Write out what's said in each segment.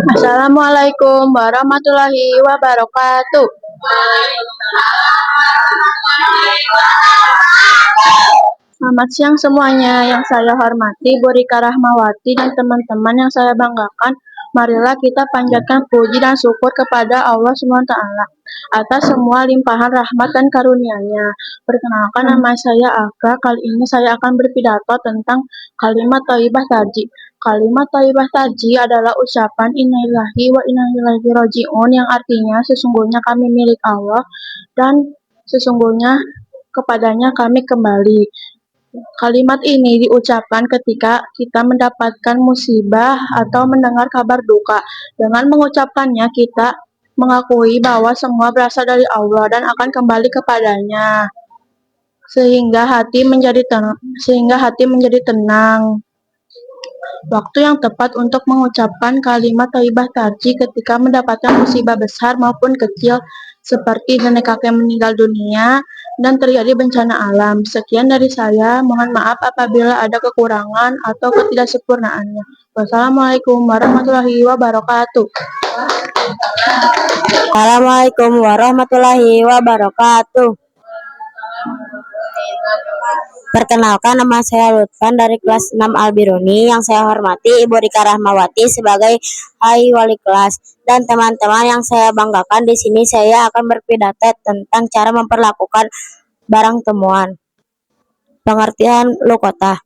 Assalamualaikum warahmatullahi wabarakatuh. Selamat siang semuanya. Yang saya hormati Bu Rika Rahmawati dan teman-teman yang saya banggakan. Marilah kita panjatkan puji dan syukur kepada Allah SWT atas semua limpahan rahmat dan karunia-Nya. Perkenalkan, nama saya Aga. Kali ini saya akan berpidato tentang kalimat thayyibah taji. Kalimat thayyibah taji adalah ucapan innalillahi wa inna ilaihi raji'un yang artinya sesungguhnya kami milik Allah dan sesungguhnya kepadanya kami kembali. Kalimat ini diucapkan ketika kita mendapatkan musibah atau mendengar kabar duka. Dengan mengucapkannya, kita mengakui bahwa semua berasal dari Allah dan akan kembali kepadanya, sehingga hati menjadi tenang. Waktu yang tepat untuk mengucapkan kalimat thayyibah taji ketika mendapatkan musibah besar maupun kecil seperti nenek kakek meninggal dunia dan terjadi bencana alam. Sekian dari saya, mohon maaf apabila ada kekurangan atau ketidaksempurnaannya. Wassalamualaikum warahmatullahi wabarakatuh. Assalamualaikum warahmatullahi wabarakatuh. Perkenalkan, nama saya Lutfan dari kelas 6 Albiruni. Yang saya hormati Ibu Rika Rahmawati sebagai wali kelas dan teman-teman yang saya banggakan. Di sini saya akan berpidato tentang cara memperlakukan barang temuan. Pengertian lukota.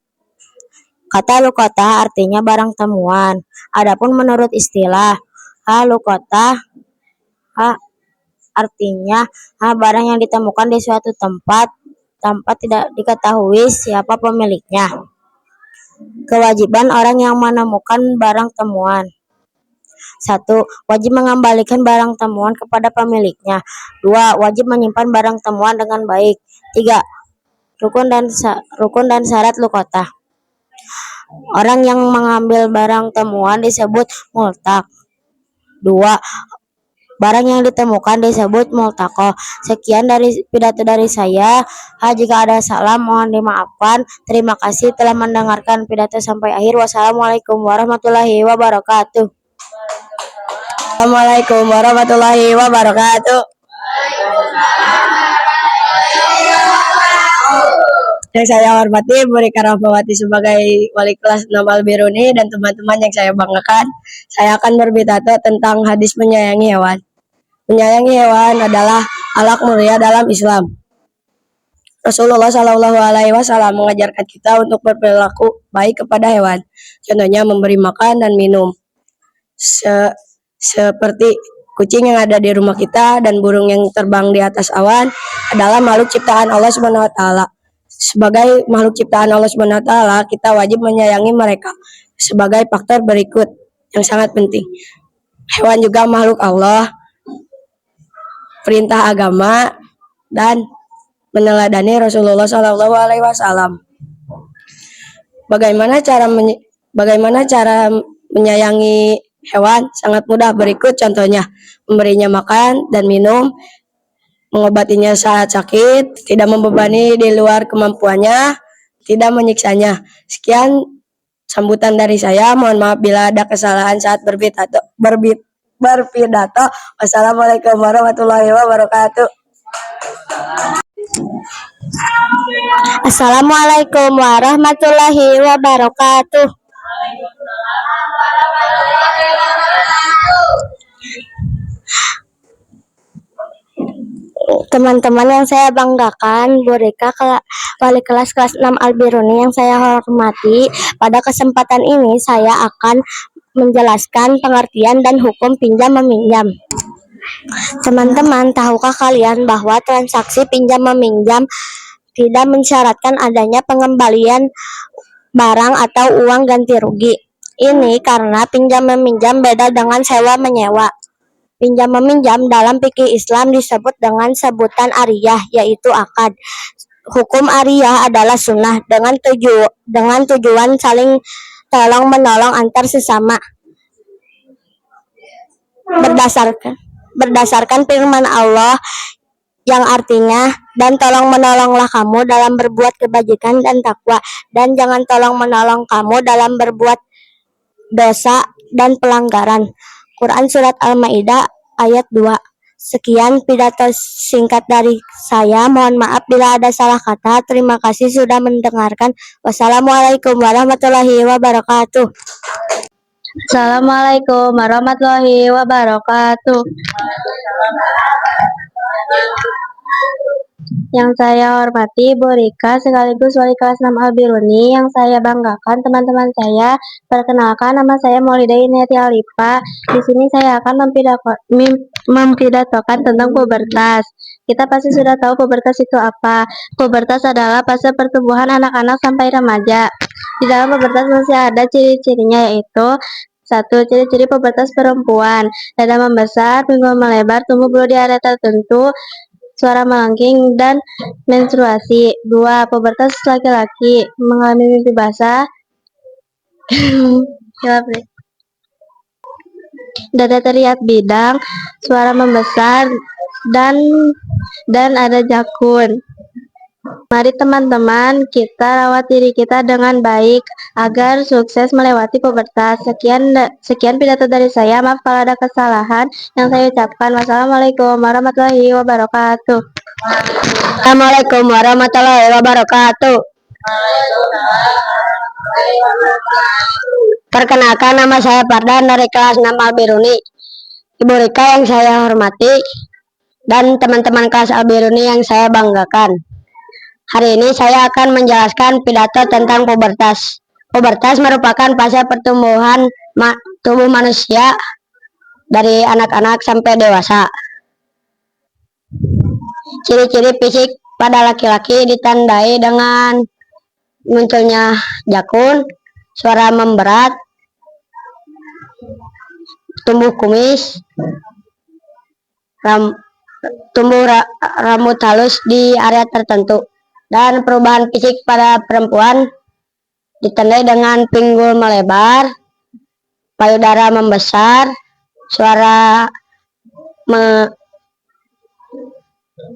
Kata lukota artinya barang temuan. Adapun menurut istilah lukota artinya barang yang ditemukan di suatu tempat tanpa tidak diketahui siapa pemiliknya. Kewajiban orang yang menemukan barang temuan. 1. Wajib mengembalikan barang temuan kepada pemiliknya. 2. Wajib menyimpan barang temuan dengan baik. 3. Rukun dan syarat lukota. Orang yang mengambil barang temuan disebut multak. 2. Barang yang ditemukan disebut multaqo. Sekian dari pidato dari saya. Jika ada salah mohon dimaafkan. Terima kasih telah mendengarkan pidato sampai akhir. Wassalamualaikum warahmatullahi wabarakatuh. Assalamualaikum warahmatullahi wabarakatuh. Yang saya hormati Bu Rika Rahmawati sebagai wali kelas 6 Albiruni dan teman-teman yang saya banggakan, saya akan berpidato tentang hadis menyayangi hewan. Menyayangi hewan adalah akhlak mulia dalam Islam. Rasulullah Shallallahu Alaihi Wasallam mengajarkan kita untuk berperilaku baik kepada hewan. Contohnya memberi makan dan minum. Seperti kucing yang ada di rumah kita dan burung yang terbang di atas awan adalah makhluk ciptaan Allah Subhanahu Wa Taala. Sebagai makhluk ciptaan Allah Subhanahu Wa Taala, kita wajib menyayangi mereka. Sebagai faktor berikut yang sangat penting. Hewan juga makhluk Allah, perintah agama, dan meneladani Rasulullah Shallallahu Alaihi Wasallam. Bagaimana cara menyayangi hewan? Sangat mudah. Berikut contohnya: memberinya makan dan minum, mengobatinya saat sakit, tidak membebani di luar kemampuannya, tidak menyiksanya. Sekian sambutan dari saya. Mohon maaf bila ada kesalahan saat berpidato. Wassalamualaikum warahmatullahi wabarakatuh. Assalamualaikum warahmatullahi wabarakatuh. Teman-teman yang saya banggakan, Bu Rika wali kelas 6 Albiruni yang saya hormati, pada kesempatan ini saya akan menjelaskan pengertian dan hukum pinjam meminjam. Teman-teman, tahukah kalian bahwa transaksi pinjam meminjam tidak mensyaratkan adanya pengembalian barang atau uang ganti rugi? Ini karena pinjam meminjam beda dengan sewa menyewa. Pinjam meminjam dalam fikih Islam disebut dengan sebutan ariyah, yaitu akad. Hukum ariyah adalah sunnah dengan tujuan saling tolong menolong antar sesama. Berdasarkan firman Allah yang artinya, dan tolong menolonglah kamu dalam berbuat kebajikan dan takwa, dan jangan tolong menolong kamu dalam berbuat dosa dan pelanggaran. Quran Surat Al-Maidah ayat 2. Sekian pidato singkat dari saya. Mohon maaf bila ada salah kata. Terima kasih sudah mendengarkan. Wassalamualaikum warahmatullahi wabarakatuh. Assalamualaikum warahmatullahi wabarakatuh. Yang saya hormati Bu Rika sekaligus wali kelas 6 Albiruni. Yang saya banggakan teman-teman saya. Perkenalkan, nama saya Maulida Inayati Alifa. Di sini saya akan mempidatokan tentang pubertas. Kita pasti sudah tahu pubertas itu apa. Pubertas adalah fase pertumbuhan anak-anak sampai remaja. Di dalam pubertas masih ada ciri-cirinya, yaitu 1. Ciri-ciri pubertas perempuan: dada membesar, pinggul melebar, tumbuh bulu di area tertentu, suara melengking, dan menstruasi. 2. Pubertas laki-laki: mengalami mimpi basah, dada terlihat bidang, suara membesar, dan ada jakun. Mari teman-teman, kita rawat diri kita dengan baik agar sukses melewati pubertas. Sekian pidato dari saya. Maaf kalau ada kesalahan yang saya ucapkan. Wassalamualaikum warahmatullahi wabarakatuh. Assalamualaikum warahmatullahi wabarakatuh. Perkenalkan, nama saya Fardan dari kelas 6 Albiruni. Ibu Rika yang saya hormati dan teman-teman kelas Albiruni yang saya banggakan. Hari ini saya akan menjelaskan pidato tentang pubertas. Pubertas merupakan fase pertumbuhan tubuh manusia dari anak-anak sampai dewasa. Ciri-ciri fisik pada laki-laki ditandai dengan munculnya jakun, suara memberat, tumbuh kumis, tumbuh rambut halus di area tertentu. Dan perubahan fisik pada perempuan ditandai dengan pinggul melebar, payudara membesar, suara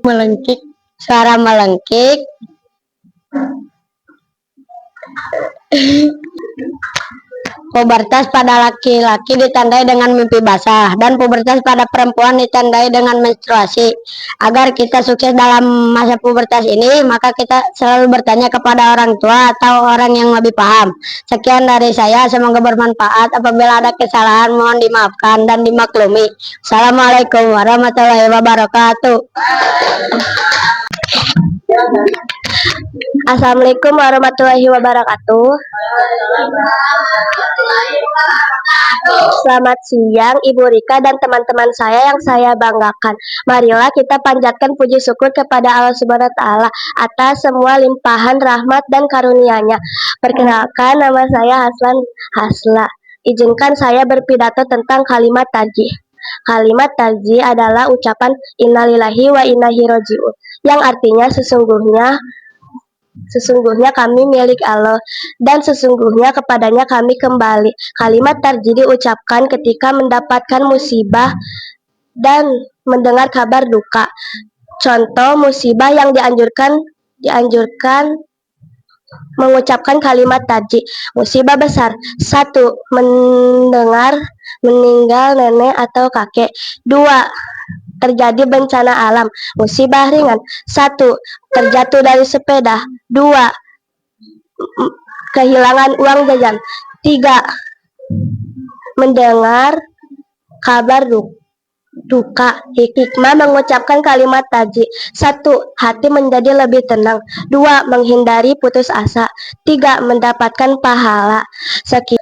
melengkik, Pubertas pada laki-laki ditandai dengan mimpi basah, dan pubertas pada perempuan ditandai dengan menstruasi. Agar kita sukses dalam masa pubertas ini, maka kita selalu bertanya kepada orang tua atau orang yang lebih paham. Sekian dari saya, semoga bermanfaat. Apabila ada kesalahan, mohon dimaafkan dan dimaklumi. Assalamualaikum warahmatullahi wabarakatuh. Assalamualaikum warahmatullahi wabarakatuh. Selamat siang Ibu Rika dan teman-teman saya yang saya banggakan. Marilah kita panjatkan puji syukur kepada Allah Subhanahu wa Ta'ala atas semua limpahan rahmat dan karunia-Nya. Perkenalkan, nama saya Hasla. Izinkan saya berpidato tentang kalimat tarjih. Kalimat tarjih adalah ucapan innalillahi wa inna ilaihi raji'un, yang artinya sesungguhnya kami milik Allah dan sesungguhnya kepadanya kami kembali. Kalimat tarjih diucapkan ketika mendapatkan musibah dan mendengar kabar duka. Contoh musibah yang dianjurkan mengucapkan kalimat tarjih. Musibah besar: 1. Mendengar meninggal nenek atau kakek. 2. Terjadi bencana alam. Musibah ringan: 1. Terjatuh dari sepeda. 2. Kehilangan uang jajan. 3. Mendengar kabar duka. Hikmah mengucapkan kalimat tarjih: 1. Hati menjadi lebih tenang. 2. Menghindari putus asa. 3. Mendapatkan pahala.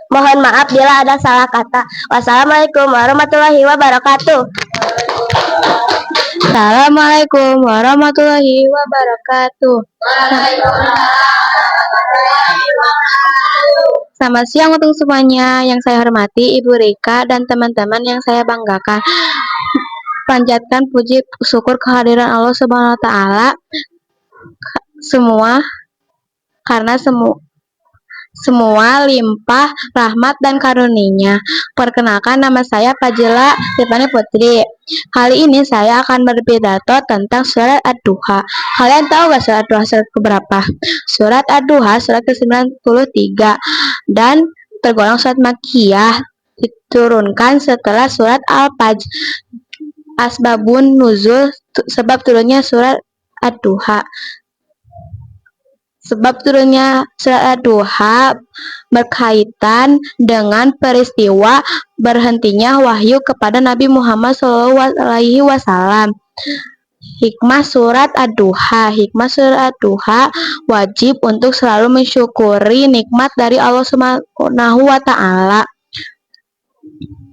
Mohon maaf bila ada salah kata. Wassalamualaikum warahmatullahi wabarakatuh. Assalamualaikum warahmatullahi wabarakatuh. Selamat siang untuk semuanya. Yang saya hormati Ibu Rika dan teman-teman yang saya banggakan. Panjatkan puji syukur kehadiran Allah Subhanahu wa Ta'ala karena semua limpah rahmat dan karunia. Perkenalkan, nama saya Fajila Tiffany Putri. Kali ini saya akan berpidato tentang surat Ad-Duha. Kalian tahu gak surat Ad-Duha surat keberapa? Surat Ad-Duha surat ke-93 dan tergolong surat Makkiyah. diturunkan setelah surat Al-Fajr. Asbabun nuzul, sebab turunnya surat Ad-Duha. Sebab turunnya surat Ad-Duha berkaitan dengan peristiwa berhentinya wahyu kepada Nabi Muhammad SAW. Hikmah surat Ad-Duha wajib untuk selalu mensyukuri nikmat dari Allah Subhanahu wa taala.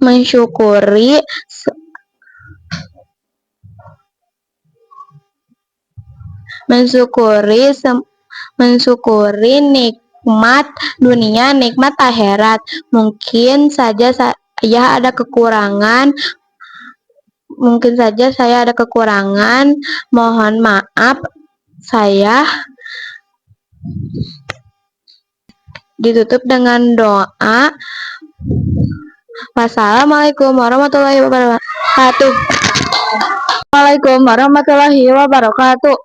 Mensyukuri nikmat dunia, nikmat akhirat. Mungkin saja saya ada kekurangan, mohon maaf. Saya ditutup dengan doa. Wassalamualaikum warahmatullahi wabarakatuh. Waalaikumsalam warahmatullahi wabarakatuh.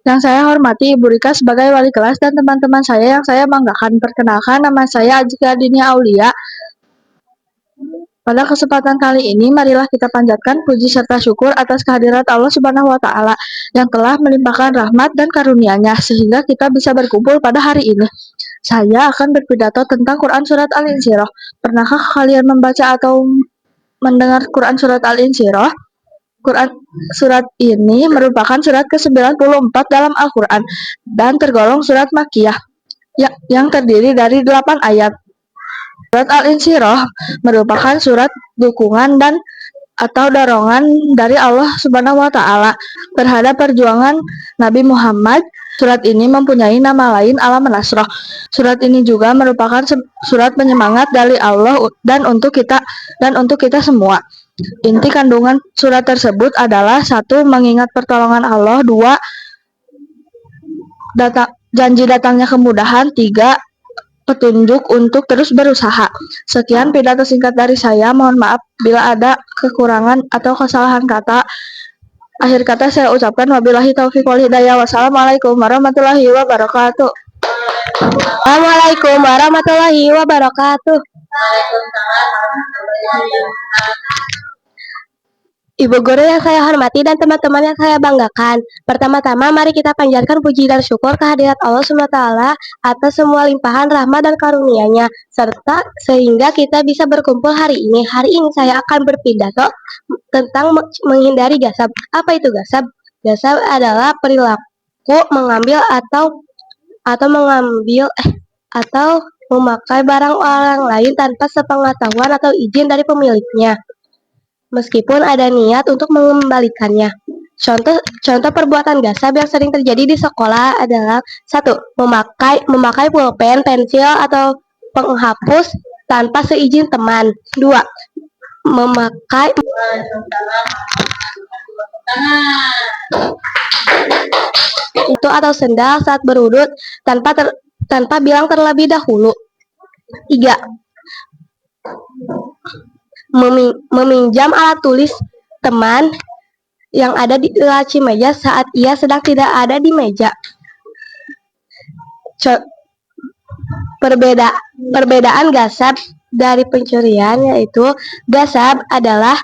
Yang saya hormati Ibu Rika sebagai wali kelas dan teman-teman saya yang saya banggakan. Perkenalkan, nama saya Ajika Dini Aulia. Pada kesempatan kali ini, marilah kita panjatkan puji serta syukur atas kehadirat Allah Subhanahu wa taala yang telah melimpahkan rahmat dan karunia-Nya sehingga kita bisa berkumpul pada hari ini. Saya akan berpidato tentang Quran surat Al-Insyirah. Pernahkah kalian membaca atau mendengar Quran surat Al-Insyirah? Quran surat ini merupakan surat ke-94 dalam Al-Quran dan tergolong surat Makkiyah yang terdiri dari 8 ayat. Surat Al-Insyirah merupakan surat dukungan dan atau dorongan dari Allah Subhanahu wa taala terhadap perjuangan Nabi Muhammad. Surat ini mempunyai nama lain Al-Nasrah. Surat ini juga merupakan surat penyemangat dari Allah dan untuk kita semua. Inti kandungan surat tersebut adalah 1. Mengingat pertolongan Allah. 2. Janji datangnya kemudahan. 3. Petunjuk untuk terus berusaha. Sekian pidato singkat dari saya. Mohon maaf bila ada kekurangan atau kesalahan kata. Akhir kata saya ucapkan wabillahi taufiq wal hidayah. Wassalamualaikum warahmatullahi wabarakatuh. Waalaikumsalam warahmatullahi wabarakatuh. Ibu guru yang saya hormati dan teman-teman yang saya banggakan. Pertama-tama mari kita panjatkan puji dan syukur kehadirat Allah SWT atas semua limpahan rahmat dan karunia-Nya serta sehingga kita bisa berkumpul hari ini. Hari ini saya akan berpidato tentang menghindari gasab. Apa itu gasab? Gasab adalah perilaku mengambil atau memakai barang orang lain tanpa sepengetahuan atau izin dari pemiliknya, meskipun ada niat untuk mengembalikannya. Contoh perbuatan gasab yang sering terjadi di sekolah adalah 1. Memakai pulpen, pensil, atau penghapus tanpa seizin teman. 2. Memakai itu atau sendal saat berwudu tanpa bilang terlebih dahulu. 3. Meminjam alat tulis teman yang ada di laci meja saat ia sedang tidak ada di meja. Perbedaan gasab dari pencurian yaitu gasab adalah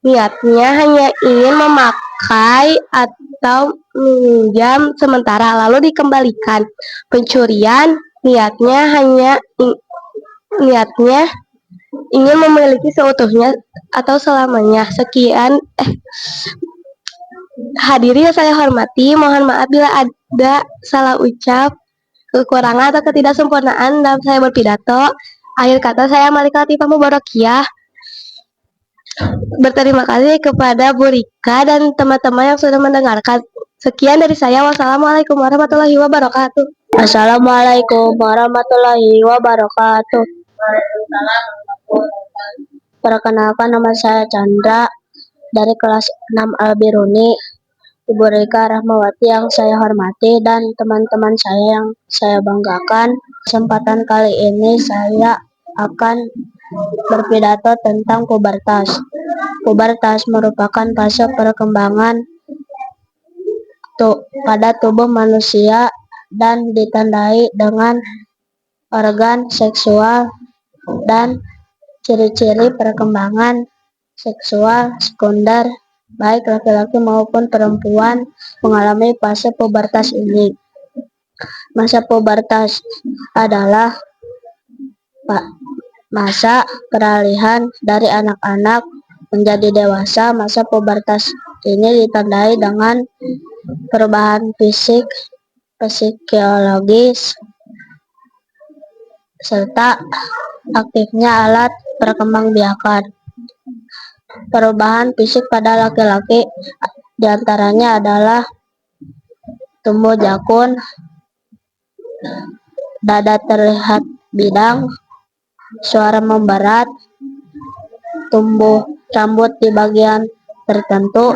niatnya hanya ingin memakai atau meminjam sementara lalu dikembalikan. Pencurian niatnya ingin memiliki seutuhnya atau selamanya. Sekian. Hadirin yang saya hormati, mohon maaf bila ada salah ucap, kekurangan atau ketidaksempurnaan dalam saya berpidato. Akhir kata saya Malika Latifah Mubarakiyah berterima kasih kepada Bu Rika dan teman-teman yang sudah mendengarkan. Sekian dari saya. Wassalamualaikum warahmatullahi wabarakatuh. Assalamualaikum warahmatullahi wabarakatuh. Perkenalkan, nama saya Chandra dari kelas 6 Al-Biruni. Ibu Rika Rahmawati yang saya hormati dan teman-teman saya yang saya banggakan. Kesempatan kali ini saya akan berpidato tentang pubertas. Pubertas merupakan fase perkembangan pada tubuh manusia dan ditandai dengan organ seksual, dan ciri-ciri perkembangan seksual sekunder baik laki-laki maupun perempuan mengalami fase pubertas ini. Masa pubertas adalah masa peralihan dari anak-anak menjadi dewasa. Masa pubertas ini ditandai dengan perubahan fisik, psikologis, serta aktifnya alat perkembangbiakan. Perubahan fisik pada laki-laki diantaranya adalah tumbuh jakun, dada terlihat bidang, suara memberat, tumbuh rambut di bagian tertentu,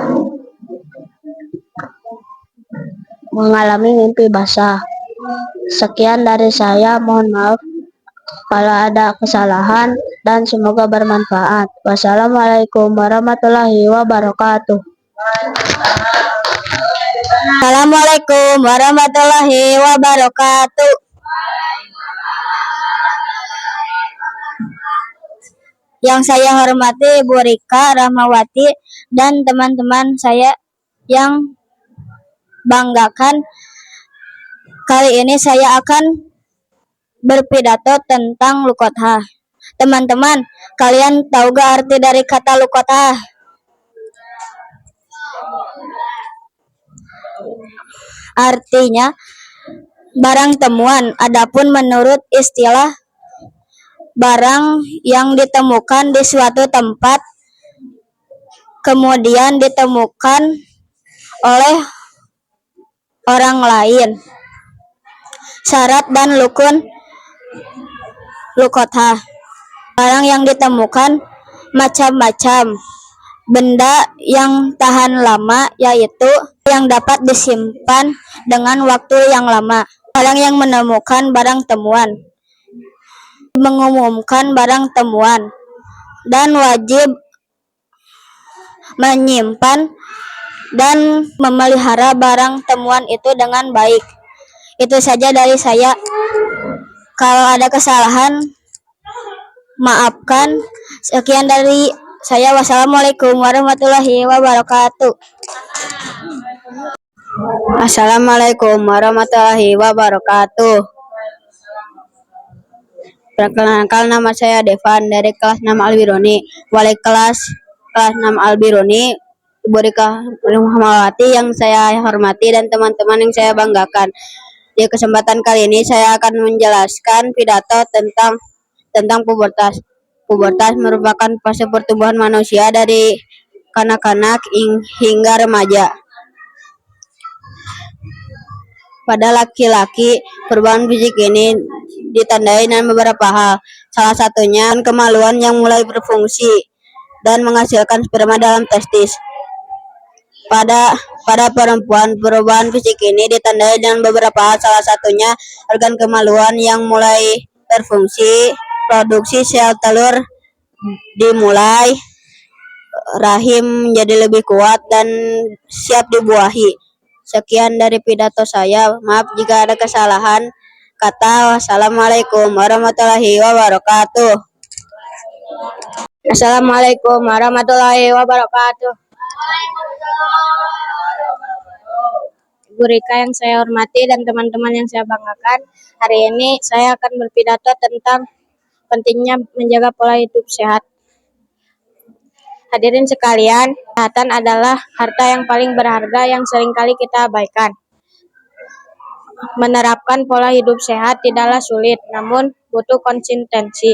mengalami mimpi basah. Sekian dari saya, mohon maaf kalau ada kesalahan dan semoga bermanfaat. Wassalamualaikum warahmatullahi wabarakatuh. Assalamualaikum warahmatullahi wabarakatuh. Yang saya hormati Bu Rika Rahmawati dan teman-teman saya yang banggakan, kali ini saya akan berpidato tentang lukothah. Teman-teman, kalian tahu gak arti dari kata lukothah? Artinya barang temuan. Adapun menurut istilah, barang yang ditemukan di suatu tempat kemudian ditemukan oleh orang lain. Syarat dan rukun lukothah. Barang yang ditemukan macam-macam. Benda yang tahan lama, yaitu yang dapat disimpan dengan waktu yang lama. Orang yang menemukan barang temuan, mengumumkan barang temuan, dan wajib menyimpan dan memelihara barang temuan itu dengan baik. Itu saja dari saya. Kalau ada kesalahan, maafkan. Sekian dari saya. Wassalamualaikum warahmatullahi wabarakatuh. Assalamualaikum warahmatullahi wabarakatuh. Perkenalkan, nama saya Devan dari kelas 6 Albiruni. Wali kelas 6 Albiruni, Ibu Rika Rahmawati yang saya hormati dan teman-teman yang saya banggakan. Di kesempatan kali ini saya akan menjelaskan pidato tentang pubertas. Pubertas merupakan fase pertumbuhan manusia dari kanak-kanak hingga remaja. Pada laki-laki, perubahan fisik ini ditandai dengan beberapa hal. Salah satunya kemaluan yang mulai berfungsi dan menghasilkan sperma dalam testis. Pada perempuan, perubahan fisik ini ditandai dengan beberapa hal. Salah satunya organ kemaluan yang mulai berfungsi, produksi sel telur dimulai, rahim menjadi lebih kuat dan siap dibuahi. Sekian dari pidato saya. Maaf jika ada kesalahan kata. Wassalamualaikum warahmatullahi wabarakatuh. Assalamualaikum warahmatullahi wabarakatuh. Bu Rika yang saya hormati dan teman-teman yang saya banggakan, hari ini saya akan berpidato tentang pentingnya menjaga pola hidup sehat. Hadirin sekalian, kesehatan adalah harta yang paling berharga yang seringkali kita abaikan. Menerapkan pola hidup sehat tidaklah sulit, namun butuh konsistensi.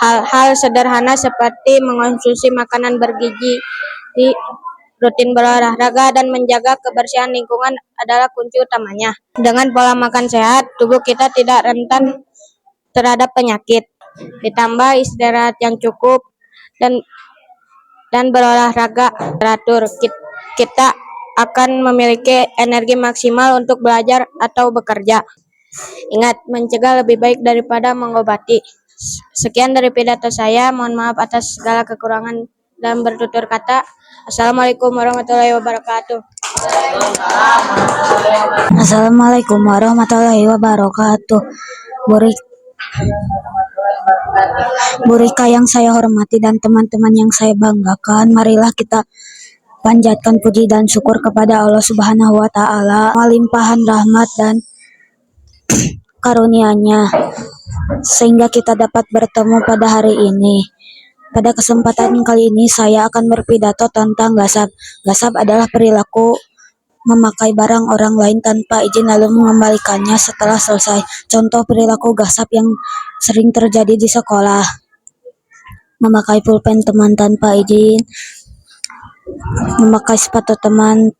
Hal-hal sederhana seperti mengonsumsi makanan bergizi, rutin berolahraga, dan menjaga kebersihan lingkungan adalah kunci utamanya. Dengan pola makan sehat, tubuh kita tidak rentan terhadap penyakit. Ditambah istirahat yang cukup dan berolahraga teratur, kita akan memiliki energi maksimal untuk belajar atau bekerja. Ingat, mencegah lebih baik daripada mengobati. Sekian dari pidato saya. Mohon maaf atas segala kekurangan dalam bertutur kata. Assalamualaikum warahmatullahi wabarakatuh. Assalamualaikum warahmatullahi wabarakatuh. Buri, Burika yang saya hormati dan teman-teman yang saya banggakan, marilah kita panjatkan puji dan syukur kepada Allah Subhanahu wa taala, limpahan rahmat dan karunia-Nya sehingga kita dapat bertemu pada hari ini. Pada kesempatan kali ini saya akan berpidato tentang gasab. Gasab adalah perilaku memakai barang orang lain tanpa izin lalu mengembalikannya setelah selesai. Contoh perilaku gasab yang sering terjadi di sekolah: memakai pulpen teman tanpa izin, memakai sepatu teman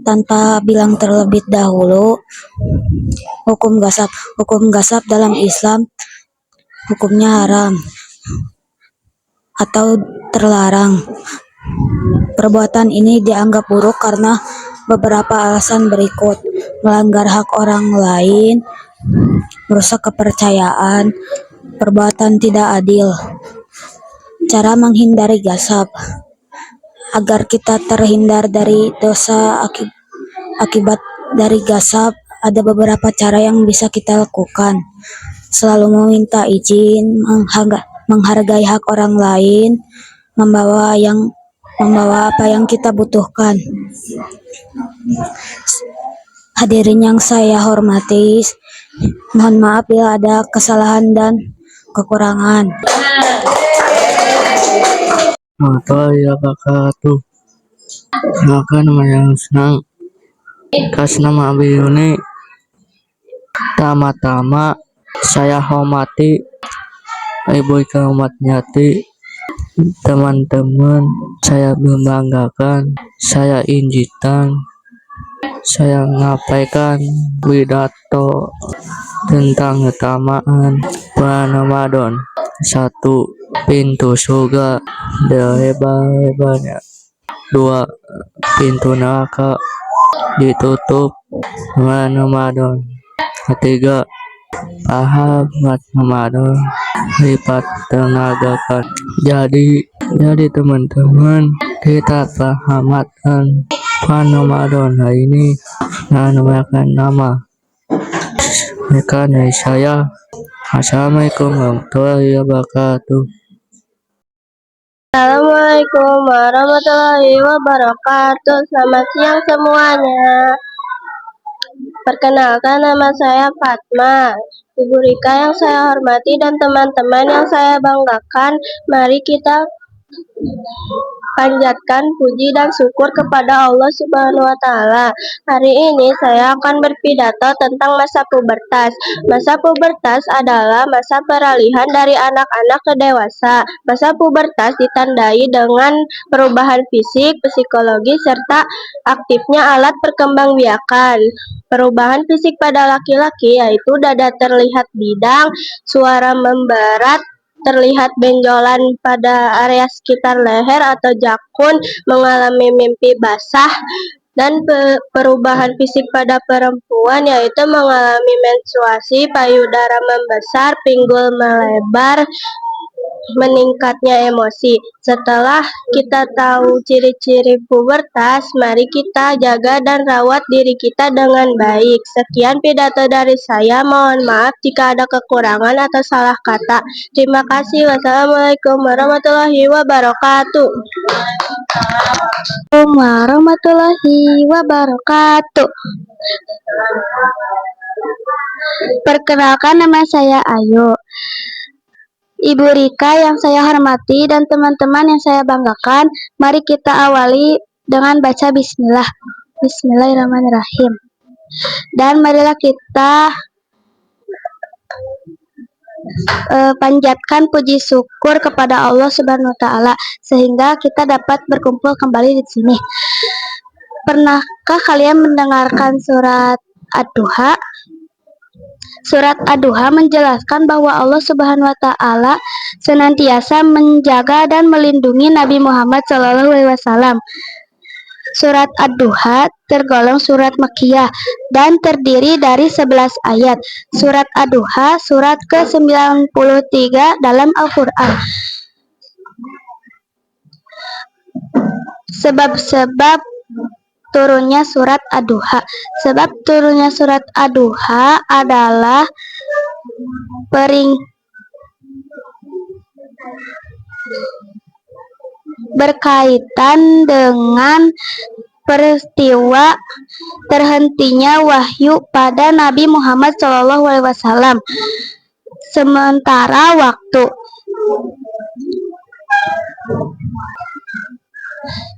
tanpa bilang terlebih dahulu. Hukum gasab dalam Islam hukumnya haram atau terlarang. Perbuatan ini dianggap buruk karena beberapa alasan berikut: melanggar hak orang lain, merusak kepercayaan, perbuatan tidak adil. Cara menghindari gasab. Agar kita terhindar dari dosa akibat dari gasab, ada beberapa cara yang bisa kita lakukan. Selalu meminta izin, menghargai hak orang lain, membawa apa yang kita butuhkan. Hadirin yang saya hormati, mohon maaf bila ada kesalahan dan kekurangan. Warahmatullahi wabarakatuh. Maka namanya senang kas nama Abiyuni. Tama-tama saya hormati Ibu Ika Umatnyati, teman-teman saya membanggakan, saya Injitan, saya menyampaikan pidato tentang keutamaan bulan Ramadan. 1. Pintu surga lebar-lebarnya. 2. Pintu neraka ditutup bulan Ramadan. 3. Pahala buat Ramadan lipat tenagakan. Jadi teman-teman, kita pahamkan bulan Ramadan hari ini menamakan nama mereka dari saya. Assalamualaikum warahmatullahi wabarakatuh. Assalamualaikum warahmatullahi wabarakatuh. Selamat siang semuanya. Perkenalkan, nama saya Fatma. Ibu Rika yang saya hormati dan teman-teman yang saya banggakan, mari kita panjatkan puji dan syukur kepada Allah Subhanahu wa taala. Hari ini saya akan berpidato tentang masa pubertas. Masa pubertas adalah masa peralihan dari anak-anak ke dewasa. Masa pubertas ditandai dengan perubahan fisik, psikologi, serta aktifnya alat perkembangbiakan. Perubahan fisik pada laki-laki yaitu dada terlihat bidang, suara memberat, terlihat benjolan pada area sekitar leher atau jakun, mengalami mimpi basah, dan perubahan fisik pada perempuan yaitu mengalami menstruasi, payudara membesar, pinggul melebar, meningkatnya emosi. Setelah kita tahu ciri-ciri pubertas, mari kita jaga dan rawat diri kita dengan baik. Sekian pidato dari saya. Mohon maaf jika ada kekurangan atau salah kata. Terima kasih. Wassalamualaikum warahmatullahi wabarakatuh. Warahmatullahi wabarakatuh. Perkenalkan, nama saya Ayu. Ibu Rika yang saya hormati dan teman-teman yang saya banggakan, mari kita awali dengan baca bismillah. Bismillahirrahmanirrahim. Dan marilah kita panjatkan puji syukur kepada Allah Subhanahu wa taala sehingga kita dapat berkumpul kembali di sini. Pernahkah kalian mendengarkan surat Ad-Duha? Surat Ad-Duha menjelaskan bahwa Allah Subhanahu wa taala senantiasa menjaga dan melindungi Nabi Muhammad SAW. Surat Ad-Duha tergolong surat Makkiyah dan terdiri dari 11 ayat. Surat Ad-Duha surat ke-93 dalam Al-Qur'an. Sebab-sebab turunnya surat Ad-Duha. Sebab turunnya surat Ad-Duha adalah berkaitan dengan peristiwa terhentinya wahyu pada Nabi Muhammad SAW sementara waktu,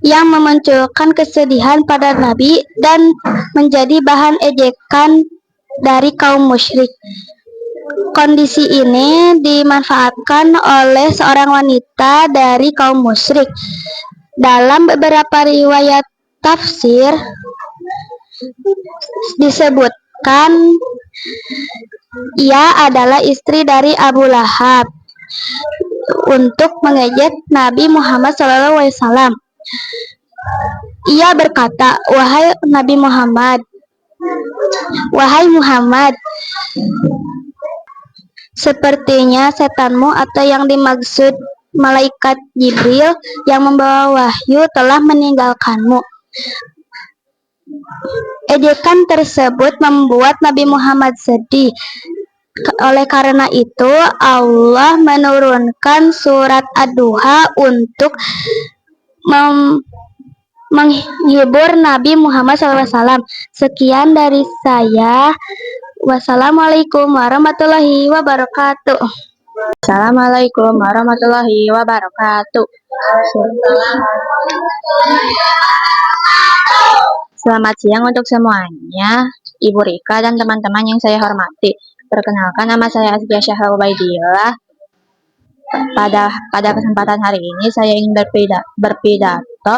yang memunculkan kesedihan pada Nabi dan menjadi bahan ejekan dari kaum musyrik. Kondisi ini dimanfaatkan oleh seorang wanita dari kaum musyrik. Dalam beberapa riwayat tafsir disebutkan ia adalah istri dari Abu Lahab untuk mengejek Nabi Muhammad SAW. Ia berkata, wahai Muhammad, sepertinya setanmu atau yang dimaksud malaikat Jibril yang membawa wahyu telah meninggalkanmu. Ejekan tersebut membuat Nabi Muhammad sedih. Oleh karena itu, Allah menurunkan surat Ad-Duha untuk menghibur Nabi Muhammad SAW. Sekian dari saya. Wassalamualaikum warahmatullahi wabarakatuh. Assalamualaikum warahmatullahi wabarakatuh. Selamat siang untuk semuanya, Ibu Rika dan teman-teman yang saya hormati. Perkenalkan, nama saya Asbia Syahra Ubaidillah. Pada kesempatan hari ini saya ingin berpidato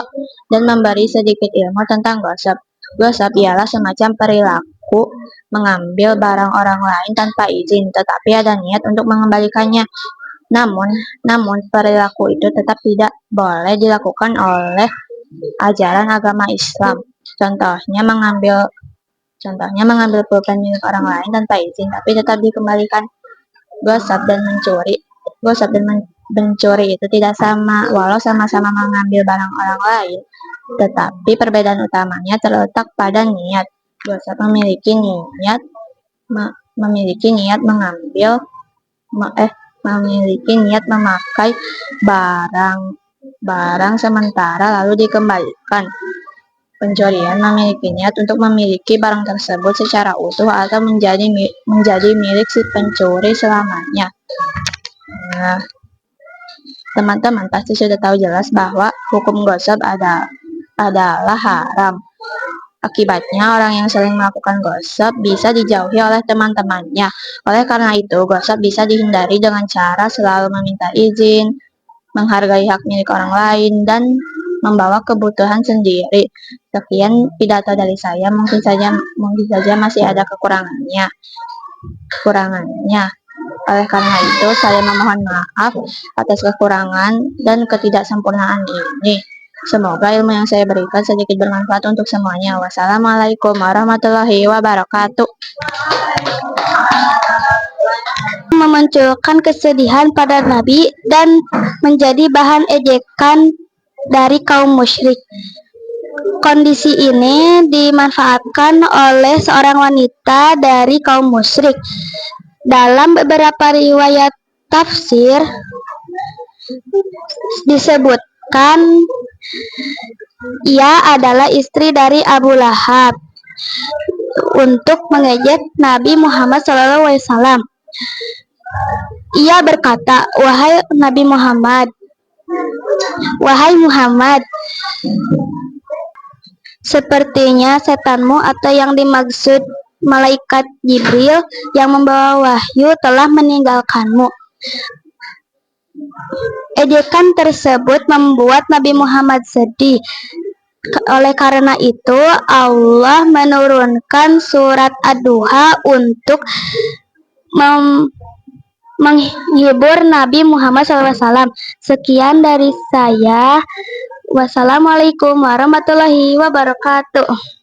dan memberi sedikit ilmu tentang gosip. Gosip ialah semacam perilaku mengambil barang orang lain tanpa izin, tetapi ada niat untuk mengembalikannya. Namun perilaku itu tetap tidak boleh dilakukan oleh ajaran agama Islam. Contohnya mengambil pulpen milik orang lain tanpa izin, tapi tetap dikembalikan. Gosip dan mencuri itu tidak sama, walau sama-sama mengambil barang orang lain, tetapi perbedaan utamanya terletak pada niat. Gosip memiliki niat memakai barang sementara lalu dikembalikan. Pencurian memiliki niat untuk memiliki barang tersebut secara utuh atau menjadi milik si pencuri selamanya. Nah, teman-teman pasti sudah tahu jelas bahwa hukum gosip adalah haram. Akibatnya, orang yang sering melakukan gosip bisa dijauhi oleh teman-temannya. Oleh karena itu, gosip bisa dihindari dengan cara selalu meminta izin, menghargai hak milik orang lain, dan membawa kebutuhan sendiri. Sekian pidato dari saya, mungkin saja masih ada kekurangannya. Oleh karena itu, saya memohon maaf atas kekurangan dan ketidaksempurnaan ini. Semoga ilmu yang saya berikan sedikit bermanfaat untuk semuanya. Wassalamualaikum warahmatullahi wabarakatuh. Memunculkan kesedihan pada Nabi dan menjadi bahan ejekan dari kaum musyrik. Kondisi ini dimanfaatkan oleh seorang wanita dari kaum musyrik. Dalam beberapa riwayat tafsir disebutkan ia adalah istri dari Abu Lahab untuk mengejek Nabi Muhammad SAW. Ia berkata, wahai Muhammad, sepertinya setanmu atau yang dimaksud malaikat Jibril yang membawa wahyu telah meninggalkanmu. Ejekan tersebut membuat Nabi Muhammad sedih. Oleh karena itu, Allah menurunkan surat Ad-Duha untuk menghibur Nabi Muhammad SAW. Sekian dari saya. Wassalamualaikum warahmatullahi wabarakatuh.